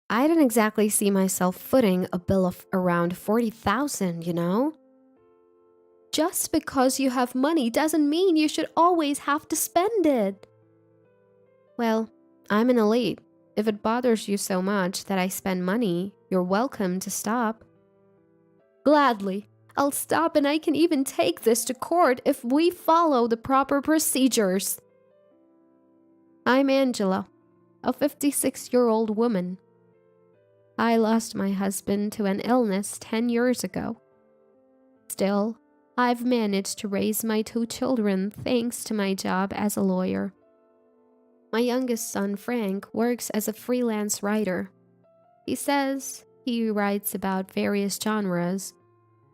I didn't exactly see myself footing a bill of around 40,000, you know? Just because you have money doesn't mean you should always have to spend it. Well, I'm an elite. If it bothers you so much that I spend money, you're welcome to stop. Gladly. I'll stop, and I can even take this to court if we follow the proper procedures. I'm Angela, a 56-year-old woman. I lost my husband to an illness 10 years ago. Still, I've managed to raise my 2 children thanks to my job as a lawyer. My youngest son, Frank, works as a freelance writer. He says he writes about various genres,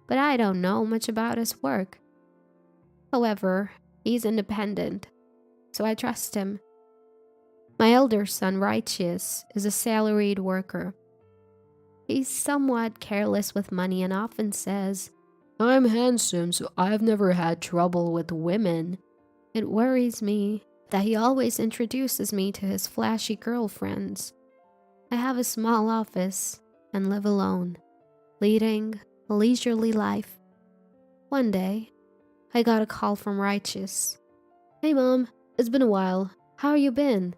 but I don't know much about his work. However, he's independent, so I trust him. My elder son, Righteous, is a salaried worker. He's somewhat careless with money and often says, "I'm handsome, so I've never had trouble with women." It worries me that he always introduces me to his flashy girlfriends. I have a small office and live alone, leading a leisurely life. One day, I got a call from Righteous. "Hey Mom, it's been a while. How you been?"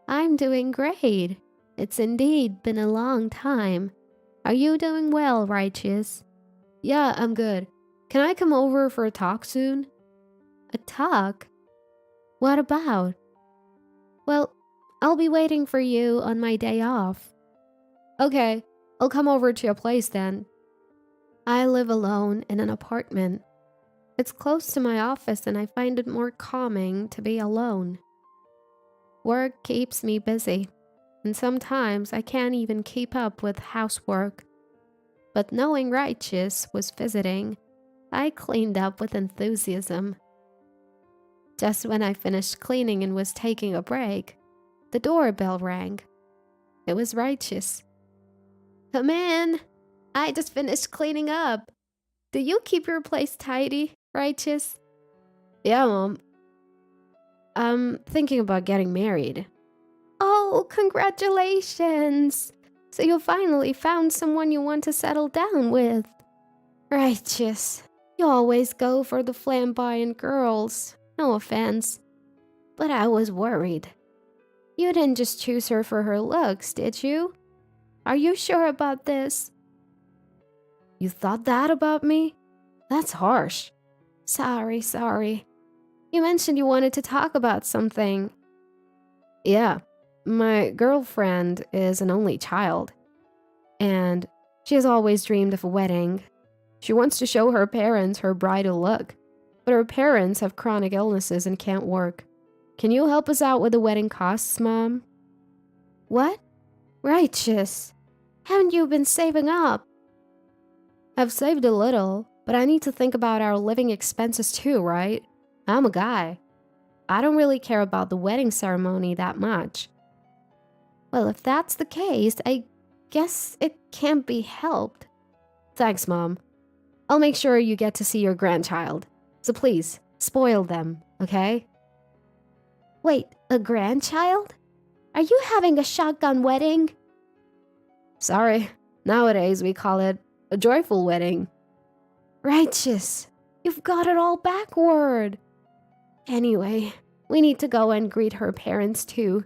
"I'm doing great. It's indeed been a long time. Are you doing well, Righteous?" "Yeah, I'm good. Can I come over for a talk soon?" "A talk? What about?" "Well, I'll be waiting for you on my day off." "Okay, I'll come over to your place then." I live alone in an apartment. It's close to my office and I find it more calming to be alone. Work keeps me busy, and sometimes I can't even keep up with housework. But knowing Righteous was visiting, I cleaned up with enthusiasm. Just when I finished cleaning and was taking a break, the doorbell rang. It was Righteous. "Come in. I just finished cleaning up. Do you keep your place tidy, Righteous?" "Yeah, Mom. I'm thinking about getting married." "Oh, congratulations. So you finally found someone you want to settle down with." "Righteous. You always go for the flamboyant girls. No offense. But I was worried. You didn't just choose her for her looks, did you? Are you sure about this?" "You thought that about me? That's harsh." Sorry. You mentioned you wanted to talk about something." "Yeah, my girlfriend is an only child, and she has always dreamed of a wedding. She wants to show her parents her bridal look, but her parents have chronic illnesses and can't work. Can you help us out with the wedding costs, Mom?" "What? Righteous. Haven't you been saving up?" "I've saved a little, but I need to think about our living expenses too, right? I'm a guy. I don't really care about the wedding ceremony that much." "Well, if that's the case, I guess it can't be helped." "Thanks, Mom. I'll make sure you get to see your grandchild. So please, spoil them, okay?" "Wait, a grandchild? Are you having a shotgun wedding?" "Sorry, nowadays we call it a joyful wedding." "Righteous, you've got it all backward." "Anyway, we need to go and greet her parents too."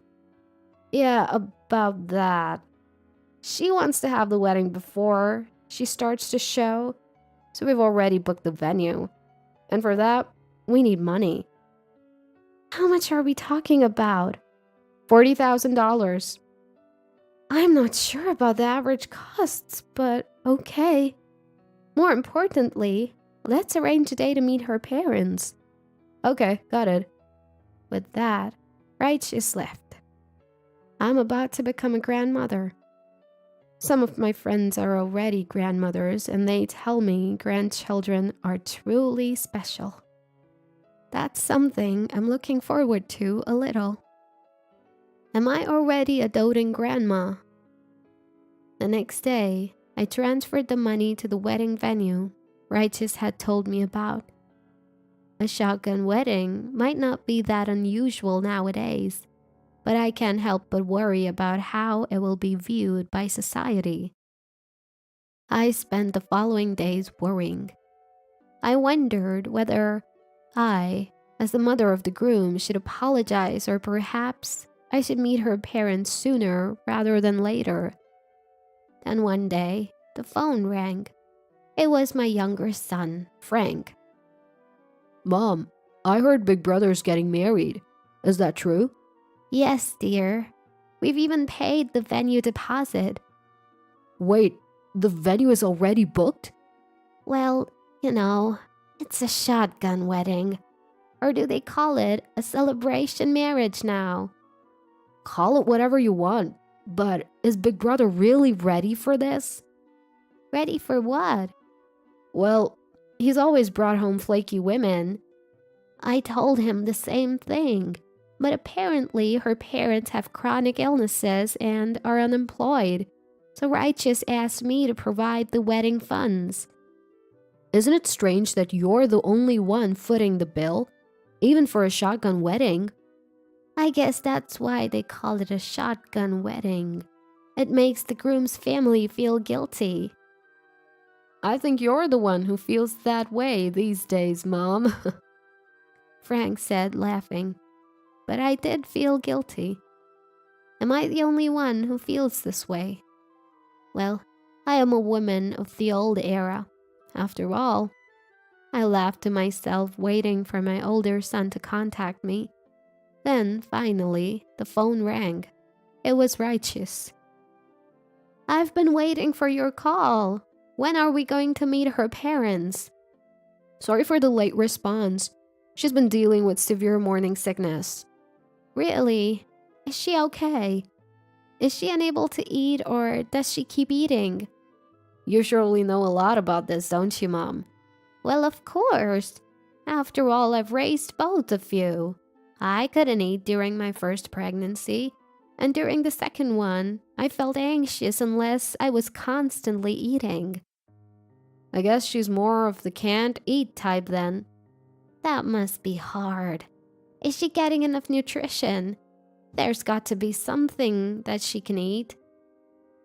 "Yeah, about that. She wants to have the wedding before she starts to show, so we've already booked the venue. And for that, we need money." "How much are we talking about?" $40,000. "I'm not sure about the average costs, but okay. More importantly, let's arrange a day to meet her parents." "Okay, got it." With that, Righteous left. I'm about to become a grandmother. Some of my friends are already grandmothers, and they tell me grandchildren are truly special. That's something I'm looking forward to a little. Am I already a doting grandma? The next day, I transferred the money to the wedding venue Righteous had told me about. A shotgun wedding might not be that unusual nowadays, but I can't help but worry about how it will be viewed by society. I spent the following days worrying. I wondered whether I, as the mother of the groom, should apologize, or perhaps I should meet her parents sooner rather than later. Then one day, the phone rang. It was my younger son, Frank. Mom, I heard Big Brother's getting married. Is that true? Yes, dear. We've even paid the venue deposit. Wait, the venue is already booked? Well, it's a shotgun wedding. Or do they call it a celebration marriage now? Call it whatever you want, but is Big Brother really ready for this? Ready for what? Well, he's always brought home flaky women. I told him the same thing, but apparently her parents have chronic illnesses and are unemployed, so Righteous asked me to provide the wedding funds. Isn't it strange that you're the only one footing the bill, even for a shotgun wedding? I guess that's why they call it a shotgun wedding. It makes the groom's family feel guilty. I think you're the one who feels that way these days, Mom. Frank said, laughing. But I did feel guilty. Am I the only one who feels this way? Well, I am a woman of the old era. After all, I laughed to myself, waiting for my older son to contact me. Then, finally, the phone rang. It was Righteous. I've been waiting for your call. When are we going to meet her parents? Sorry for the late response. She's been dealing with severe morning sickness. Really? Is she okay? Is she unable to eat, or does she keep eating? You surely know a lot about this, don't you, Mom? Well, of course. After all, I've raised both of you. I couldn't eat during my first pregnancy, and during the second one, I felt anxious unless I was constantly eating. I guess she's more of the can't eat type then. That must be hard. Is she getting enough nutrition? There's got to be something that she can eat.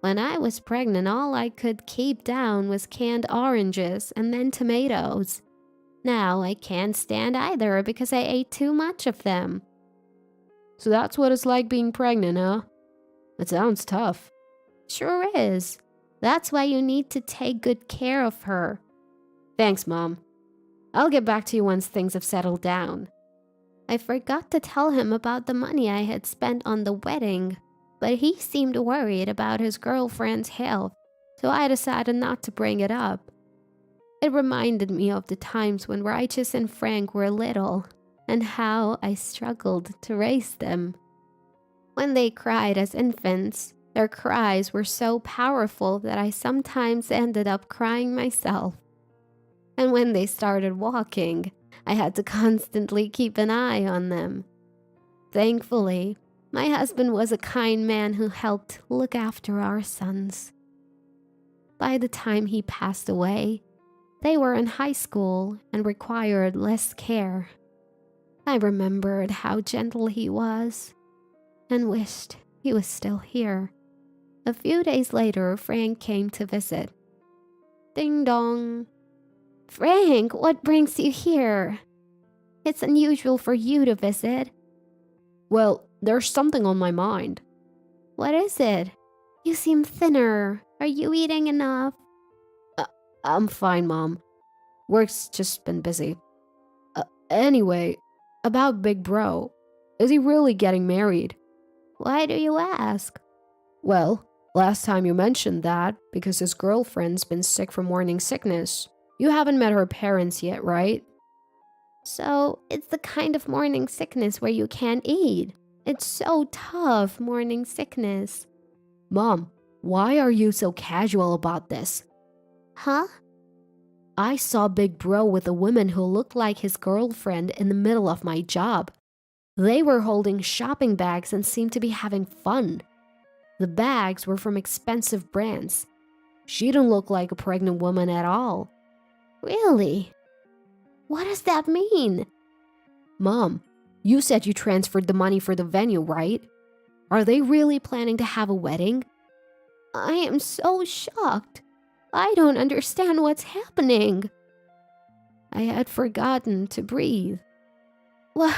When I was pregnant, all I could keep down was canned oranges and then tomatoes. Now I can't stand either because I ate too much of them. So that's what it's like being pregnant, huh? It sounds tough. Sure is. That's why you need to take good care of her. Thanks, Mom. I'll get back to you once things have settled down. I forgot to tell him about the money I had spent on the wedding, but he seemed worried about his girlfriend's health, so I decided not to bring it up. It reminded me of the times when Righteous and Frank were little, and how I struggled to raise them. When they cried as infants, their cries were so powerful that I sometimes ended up crying myself. And when they started walking, I had to constantly keep an eye on them. Thankfully, my husband was a kind man who helped look after our sons. By the time he passed away, they were in high school and required less care. I remembered how gentle he was and wished he was still here. A few days later, Frank came to visit. Ding dong. Frank, what brings you here? It's unusual for you to visit. Well, there's something on my mind. What is it? You seem thinner. Are you eating enough? I'm fine, Mom. Work's just been busy. Anyway, about Big Bro. Is he really getting married? Why do you ask? Well, last time you mentioned that because his girlfriend's been sick from morning sickness. You haven't met her parents yet, right? So, it's the kind of morning sickness where you can't eat. It's so tough, morning sickness. Mom, why are you so casual about this? Huh? I saw Big Bro with a woman who looked like his girlfriend in the middle of my job. They were holding shopping bags and seemed to be having fun. The bags were from expensive brands. She didn't look like a pregnant woman at all. Really? What does that mean? Mom, you said you transferred the money for the venue, right? Are they really planning to have a wedding? I am so shocked. I don't understand what's happening. I had forgotten to breathe. What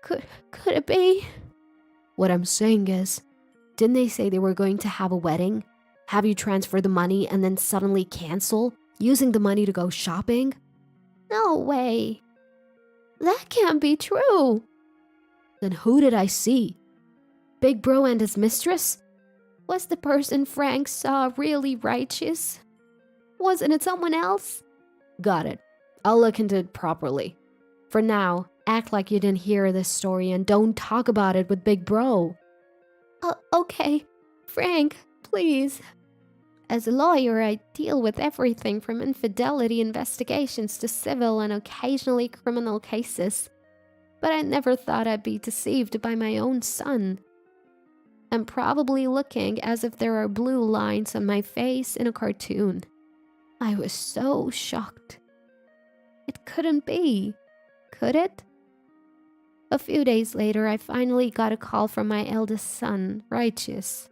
could it be? What I'm saying is, didn't they say they were going to have a wedding? Have you transferred the money and then suddenly cancel, using the money to go shopping? No way. That can't be true. Then who did I see? Big Bro and his mistress? Was the person Frank saw really righteous? Wasn't it someone else? Got it. I'll look into it properly. For now, act like you didn't hear this story and don't talk about it with Big Bro. Okay, Frank, please. As a lawyer, I deal with everything from infidelity investigations to civil and occasionally criminal cases. But I never thought I'd be deceived by my own son. I'm probably looking as if there are blue lines on my face in a cartoon. I was so shocked. It couldn't be, could it? A few days later, I finally got a call from my eldest son, Righteous.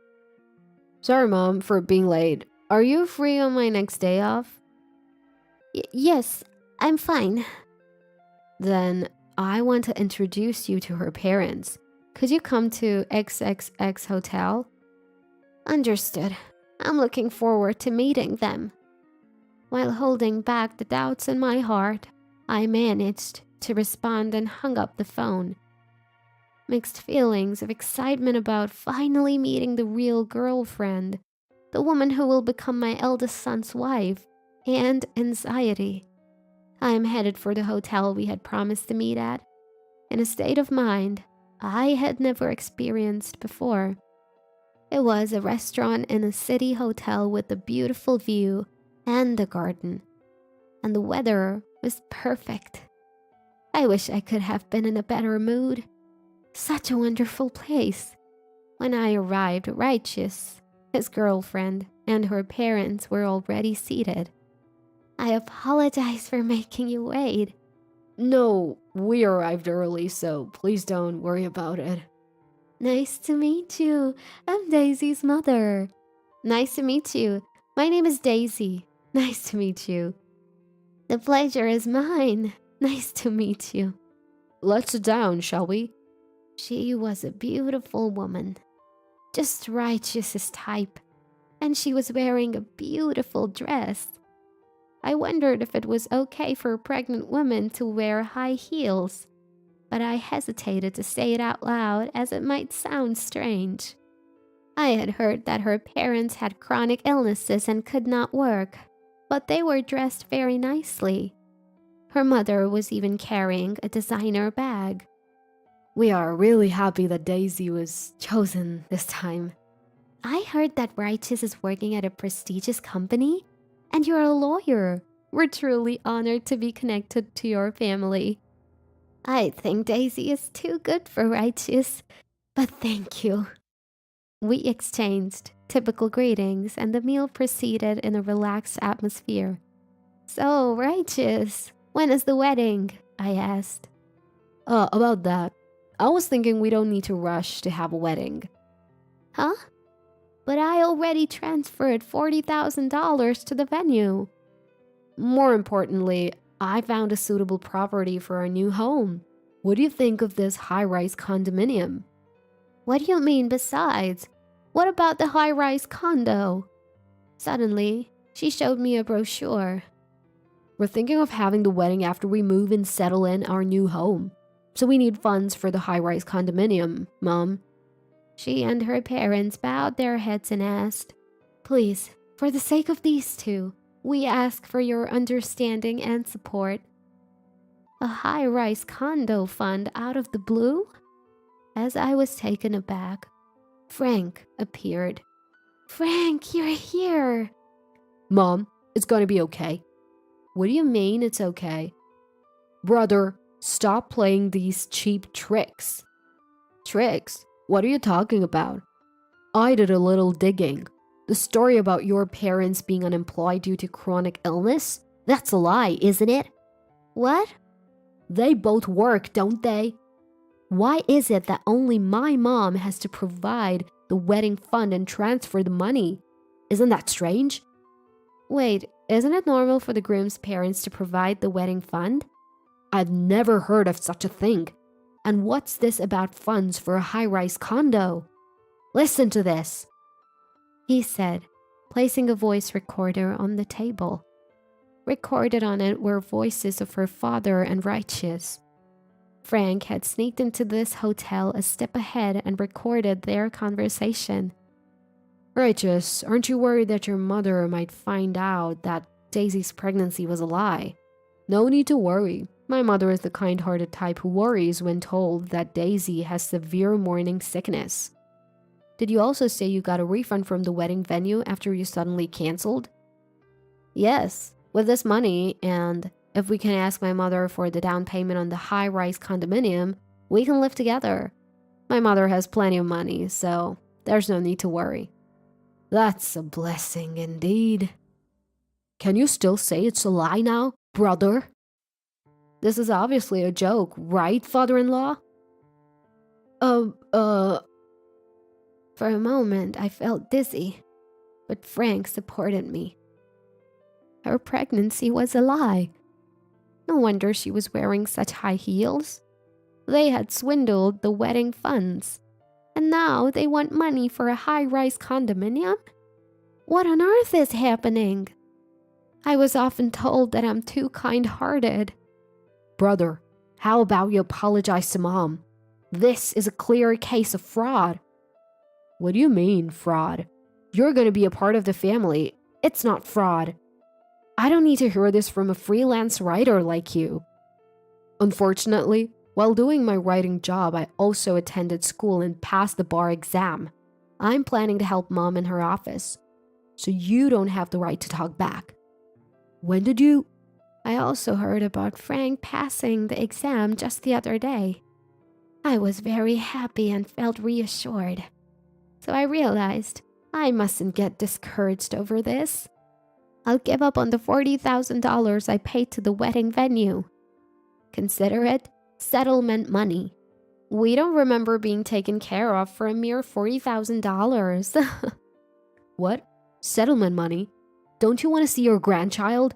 Sorry, Mom, for being late. Are you free on my next day off? Yes, I'm fine. Then I want to introduce you to her parents. Could you come to XXX Hotel? Understood. I'm looking forward to meeting them. While holding back the doubts in my heart, I managed to respond and hung up the phone. Mixed feelings of excitement about finally meeting the real girlfriend, the woman who will become my eldest son's wife, and anxiety. I am headed for the hotel we had promised to meet at, in a state of mind I had never experienced before. It was a restaurant in a city hotel with a beautiful view and a garden, and the weather was perfect. I wish I could have been in a better mood. Such a wonderful place. When I arrived, Righteous, his girlfriend, and her parents were already seated. I apologize for making you wait. No, we arrived early, so please don't worry about it. Nice to meet you. I'm Daisy's mother. Nice to meet you. My name is Daisy. Nice to meet you. The pleasure is mine. Nice to meet you. Let's sit down, shall we? She was a beautiful woman, just Righteous's type, and she was wearing a beautiful dress. I wondered if it was okay for a pregnant woman to wear high heels, but I hesitated to say it out loud as it might sound strange. I had heard that her parents had chronic illnesses and could not work, but they were dressed very nicely. Her mother was even carrying a designer bag. We are really happy that Daisy was chosen this time. I heard that Righteous is working at a prestigious company, and you're a lawyer. We're truly honored to be connected to your family. I think Daisy is too good for Righteous, but thank you. We exchanged typical greetings, and the meal proceeded in a relaxed atmosphere. So, Righteous, when is the wedding? I asked. About that, I was thinking we don't need to rush to have a wedding. Huh? But I already transferred $40,000 to the venue. More importantly, I found a suitable property for our new home. What do you think of this high-rise condominium? What do you mean besides? What about the high-rise condo? Suddenly, she showed me a brochure. We're thinking of having the wedding after we move and settle in our new home. So we need funds for the high-rise condominium, Mom. She and her parents bowed their heads and asked, "Please, for the sake of these two, we ask for your understanding and support." A high-rise condo fund out of the blue? As I was taken aback, Frank appeared. Frank, you're here. Mom, it's gonna be okay. What do you mean it's okay? Brother, stop playing these cheap tricks. Tricks? What are you talking about? I did a little digging. The story about your parents being unemployed due to chronic illness? That's a lie, isn't it? What? They both work, don't they? Why is it that only my mom has to provide the wedding fund and transfer the money? Isn't that strange? Wait, isn't it normal for the groom's parents to provide the wedding fund? I've never heard of such a thing. And what's this about funds for a high-rise condo? Listen to this, he said, placing a voice recorder on the table. Recorded on it were voices of her father and Righteous. Frank had sneaked into this hotel a step ahead and recorded their conversation. Righteous, aren't you worried that your mother might find out that Daisy's pregnancy was a lie? No need to worry. My mother is the kind-hearted type who worries when told that Daisy has severe morning sickness. Did you also say you got a refund from the wedding venue after you suddenly canceled? Yes, with this money, and if we can ask my mother for the down payment on the high-rise condominium, we can live together. My mother has plenty of money, so there's no need to worry. That's a blessing indeed. Can you still say it's a lie now, brother? This is obviously a joke, right, father-in-law? For a moment, I felt dizzy, but Frank supported me. Her pregnancy was a lie. No wonder she was wearing such high heels. They had swindled the wedding funds, and now they want money for a high-rise condominium? What on earth is happening? I was often told that I'm too kind-hearted. Brother, how about you apologize to Mom? This is a clear case of fraud. What do you mean, fraud? You're going to be a part of the family. It's not fraud. I don't need to hear this from a freelance writer like you. Unfortunately, while doing my writing job, I also attended school and passed the bar exam. I'm planning to help Mom in her office, so you don't have the right to talk back. When did you? I also heard about Frank passing the exam just the other day. I was very happy and felt reassured. So I realized I mustn't get discouraged over this. I'll give up on the $40,000 I paid to the wedding venue. Consider it settlement money. We don't remember being taken care of for a mere $40,000. What? Settlement money? Don't you want to see your grandchild?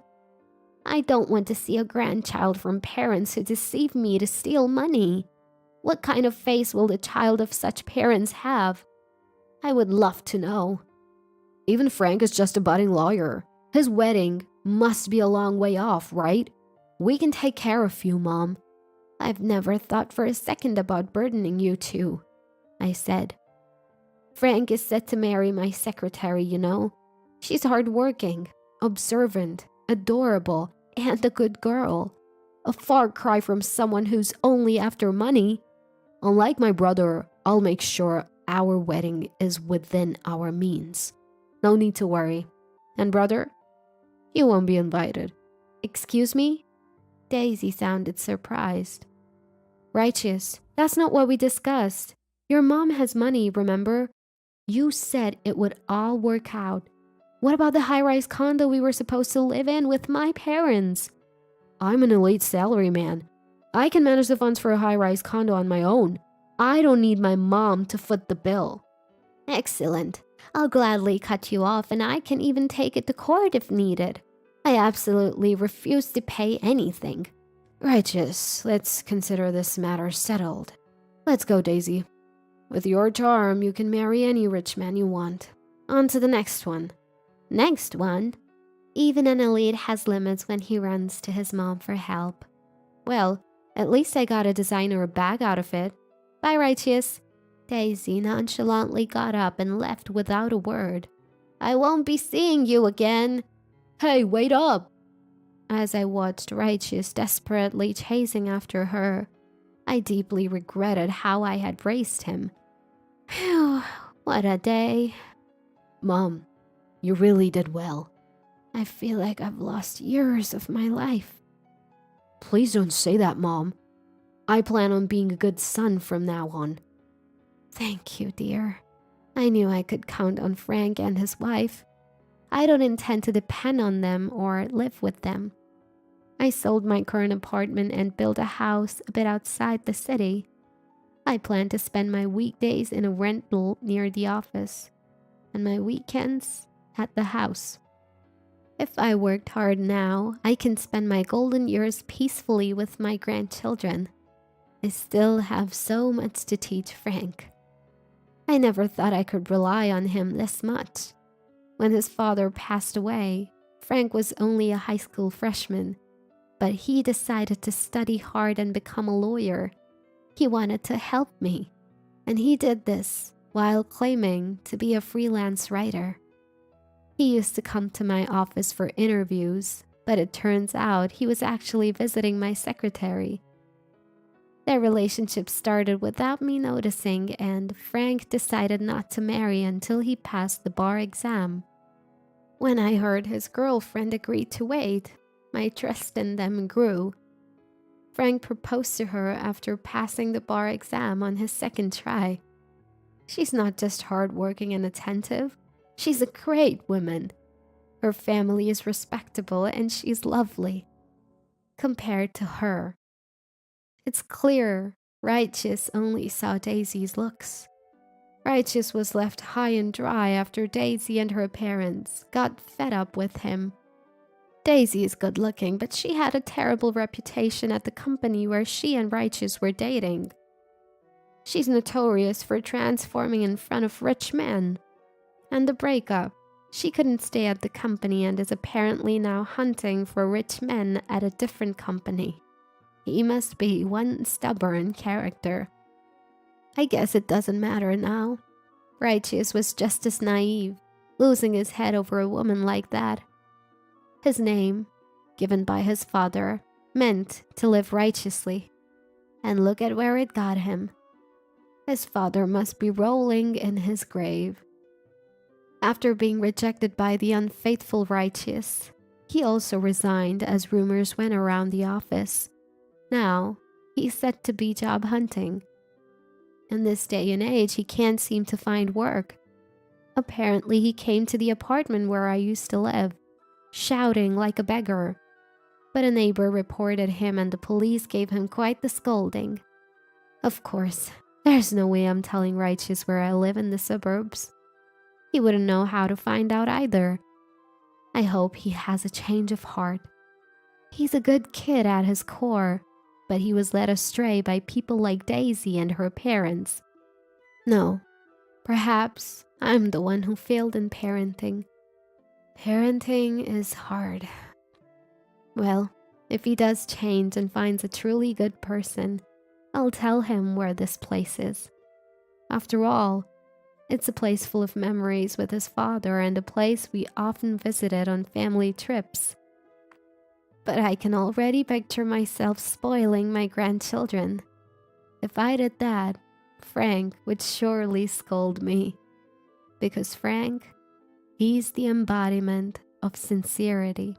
I don't want to see a grandchild from parents who deceive me to steal money. What kind of face will the child of such parents have? I would love to know. Even Frank is just a budding lawyer. His wedding must be a long way off, right? We can take care of you, Mom. I've never thought for a second about burdening you two, I said. Frank is set to marry my secretary, you know. She's hardworking, observant, adorable, and a good girl. A far cry from someone who's only after money. Unlike my brother, I'll make sure our wedding is within our means. No need to worry. And brother, you won't be invited. Excuse me? Daisy sounded surprised. Righteous, that's not what we discussed. Your mom has money, remember? You said it would all work out. What about the high-rise condo we were supposed to live in with my parents? I'm an elite salaryman. I can manage the funds for a high-rise condo on my own. I don't need my mom to foot the bill. Excellent. I'll gladly cut you off, and I can even take it to court if needed. I absolutely refuse to pay anything. Righteous. Let's consider this matter settled. Let's go, Daisy. With your charm, you can marry any rich man you want. On to the next one. Next one? Even an elite has limits when he runs to his mom for help. Well, at least I got a designer bag out of it. Bye, Righteous. Daisy nonchalantly got up and left without a word. I won't be seeing you again. Hey, wait up! As I watched Righteous desperately chasing after her, I deeply regretted how I had raised him. Phew, what a day. Mom, you really did well. I feel like I've lost years of my life. Please don't say that, Mom. I plan on being a good son from now on. Thank you, dear. I knew I could count on Frank and his wife. I don't intend to depend on them or live with them. I sold my current apartment and built a house a bit outside the city. I plan to spend my weekdays in a rental near the office and my weekends at the house. If I worked hard now, I can spend my golden years peacefully with my grandchildren. I still have so much to teach Frank. I never thought I could rely on him this much. When his father passed away, Frank was only a high school freshman, but he decided to study hard and become a lawyer. He wanted to help me, and he did this while claiming to be a freelance writer. He used to come to my office for interviews, but it turns out he was actually visiting my secretary. Their relationship started without me noticing, and Frank decided not to marry until he passed the bar exam. When I heard his girlfriend agreed to wait, my trust in them grew. Frank proposed to her after passing the bar exam on his second try. She's not just hardworking and attentive, she's a great woman. Her family is respectable and she's lovely. Compared to her, it's clear Righteous only saw Daisy's looks. Righteous was left high and dry after Daisy and her parents got fed up with him. Daisy is good looking, but she had a terrible reputation at the company where she and Righteous were dating. She's notorious for transforming in front of rich men. And the breakup, she couldn't stay at the company and is apparently now hunting for rich men at a different company. He must be one stubborn character. I guess it doesn't matter now. Righteous was just as naive, losing his head over a woman like that. His name, given by his father, meant to live righteously. And look at where it got him. His father must be rolling in his grave. After being rejected by the unfaithful Righteous, he also resigned as rumors went around the office. Now, he's set to be job hunting. In this day and age, he can't seem to find work. Apparently, he came to the apartment where I used to live, shouting like a beggar. But a neighbor reported him and the police gave him quite the scolding. Of course, there's no way I'm telling Righteous where I live in the suburbs. He wouldn't know how to find out either. I hope he has a change of heart. He's a good kid at his core, but he was led astray by people like Daisy and her parents. No, perhaps I'm the one who failed in parenting. Parenting is hard. Well, if he does change and finds a truly good person, I'll tell him where this place is. After all, it's a place full of memories with his father and a place we often visited on family trips. But I can already picture myself spoiling my grandchildren. If I did that, Frank would surely scold me. Because Frank, he's the embodiment of sincerity.